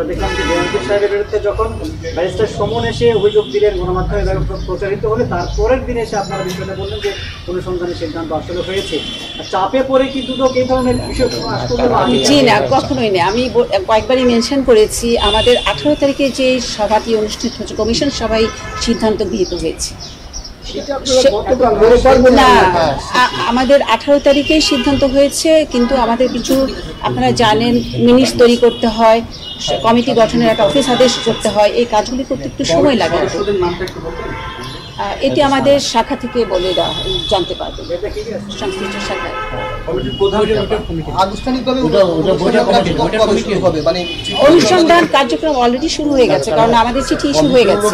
আমরা দেখলাম যে জাহাঙ্গীর সাহেবের বিরুদ্ধে যখন ব্যারিস্টার সুমন এসে অভিযোগ দিলেন গণমাধ্যমে প্রচারিত হলে তারপরের দিন এসে আপনারা বিষয়টা বললেন যে অনুসন্ধানের সিদ্ধান্ত আসলে হয়েছে। চাপে পড়ে কি দুদক এই ধরনের বিষয়? জি না, কখনোই না। আমি কয়েকবারই মেনশন করেছি, আমাদের 18 তারিখে যে সভাটি অনুষ্ঠিত হচ্ছে, কমিশন সভায় সিদ্ধান্ত গৃহীত হয়েছে। না, আমাদের 18 তারিখেই সিদ্ধান্ত হয়েছে, কিন্তু আমাদের কিছু আপনারা জানেন মিনিটস তৈরি করতে হয়, কমিটি গঠনের একটা অফিস আদেশ করতে হয়, এই কাজগুলি করতে একটু সময় লাগে। এটি আমাদের শাখা থেকে বলে দেওয়া জানতে পারবেন, সংশ্লিষ্ট শাখায়। অনুসন্ধান কার্যক্রম অলরেডি শুরু হয়ে গেছে, কারণ আমাদের চিঠি ইস্যু হয়ে গেছে।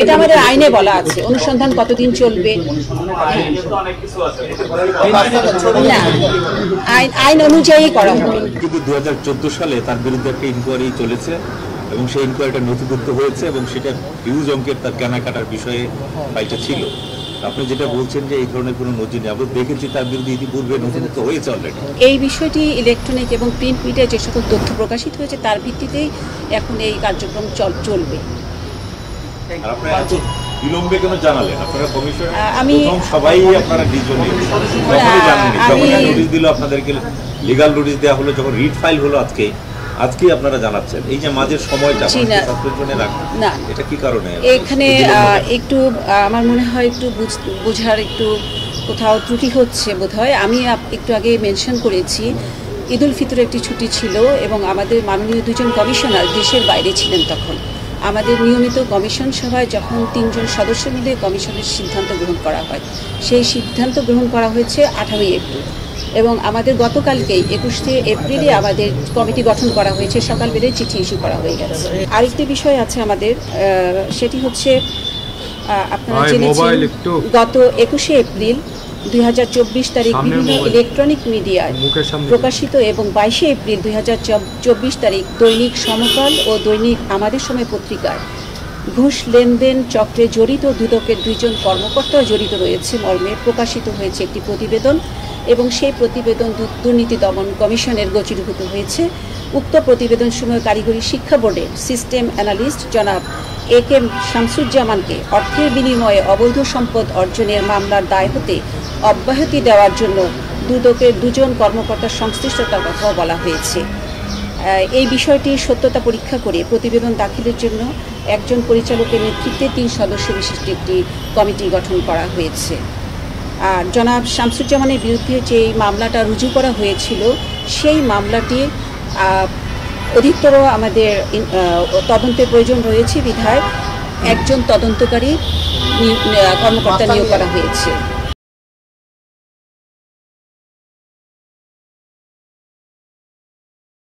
এটা আমাদের আইনে বলা আছে, অনুসন্ধান কতদিন চলবে। না, আইন অনুযায়ী করা হবে। কিন্তু 2014 সালে তার বিরুদ্ধে একটা ইনকোয়ারি চলেছে এবং সেই ইনকোয়ারিটা নথিভুক্ত হয়েছে এবং সেটা হিউজ অঙ্কের তার কেনাকাটার বিষয়ে ফাইলটা ছিল। আপনি যেটা বলছেন যে এই ধরনের কোনো নজির নেই, আমরা দেখেছি তার বিরুদ্ধে ইতিপূর্বে নথিভুক্ত হয়েছে অলরেডি। এই বিষয়টি ইলেকট্রনিক এবং প্রিন্ট মিডিয়ায় যে সকল তথ্য প্রকাশিত হয়েছে তার ভিত্তিতেই এখন এই কার্যক্রম চলবে। আর আপনারা এত বিলম্বে কেন জানালেন? আপনারা কমিশনে আমি সবাই আপনারা ডিজনে জানেন, যখন নোটিশ দিল আপনাদেরকে লিগ্যাল নোটিশ দেওয়া হলো, যখন রিট ফাইল হলো আজকে আপনারা জানাচ্ছেন, এই যে মাঝের সময়টা না, এটা কি কারণে? এখানে একটু আমার মনে হয় একটু বোঝার একটু কোথাও ত্রুটি হচ্ছে বোধহয়। আমি একটু আগে মেনশন করেছি ঈদুল ফিতরের একটি ছুটি ছিল এবং আমাদের মাননীয় দুজন কমিশনার দেশের বাইরে ছিলেন। তখন আমাদের নিয়মিত কমিশন সভায় যখন 3 জন সদস্য মিলে কমিশনের সিদ্ধান্ত গ্রহণ করা হয়, সেই সিদ্ধান্ত গ্রহণ করা হয়েছে 18 এপ্রিল এবং আমাদের গতকালকেই 21 এপ্রিলে আমাদের কমিটি গঠন করা হয়েছে, সকালবেলায় চিঠি ইস্যু করা হয়ে গেছে। আরেকটি বিষয় আছে আমাদের, সেটি হচ্ছে আপনারা জেনেছেন গত 21 এপ্রিল 2024 তারিখ বিভিন্ন ইলেকট্রনিক মিডিয়ায় প্রকাশিত এবং 22 এপ্রিল 2024 তারিখ দৈনিক সমকাল ও দৈনিক আমাদের সময় পত্রিকায় ঘুষ লেনদেন চক্রে জড়িত দুদকের 2 জন কর্মকর্তা জড়িত রয়েছে মর্মে প্রকাশিত হয়েছে একটি প্রতিবেদন এবং সেই প্রতিবেদন দুর্নীতি দমন কমিশনের গোচরীভূত হয়েছে। উক্ত প্রতিবেদন সময় কারিগরি শিক্ষা বোর্ডের সিস্টেম অ্যানালিস্ট জনাব এ.কে.এম. শামসুজ্জামানকে অর্থের বিনিময়ে অবৈধ সম্পদ অর্জনের মামলার দায় হতে অব্যাহতি দেওয়ার জন্য দুদকের 2 জন কর্মকর্তার সংশ্লিষ্টতার কথাও বলা হয়েছে। এই বিষয়টির সত্যতা পরীক্ষা করে প্রতিবেদন দাখিলের জন্য একজন পরিচালকের নেতৃত্বে 3 সদস্য বিশিষ্ট একটি কমিটি গঠন করা হয়েছে। আর জনাব শামসুজ্জামানের বিরুদ্ধে যে মামলাটা রুজু করা হয়েছিল সেই মামলাটি অধিকতর আমাদের তদন্তের প্রয়োজন রয়েছে বিধায় একজন তদন্তকারী কর্মকর্তা নিয়োগ করা হয়েছে।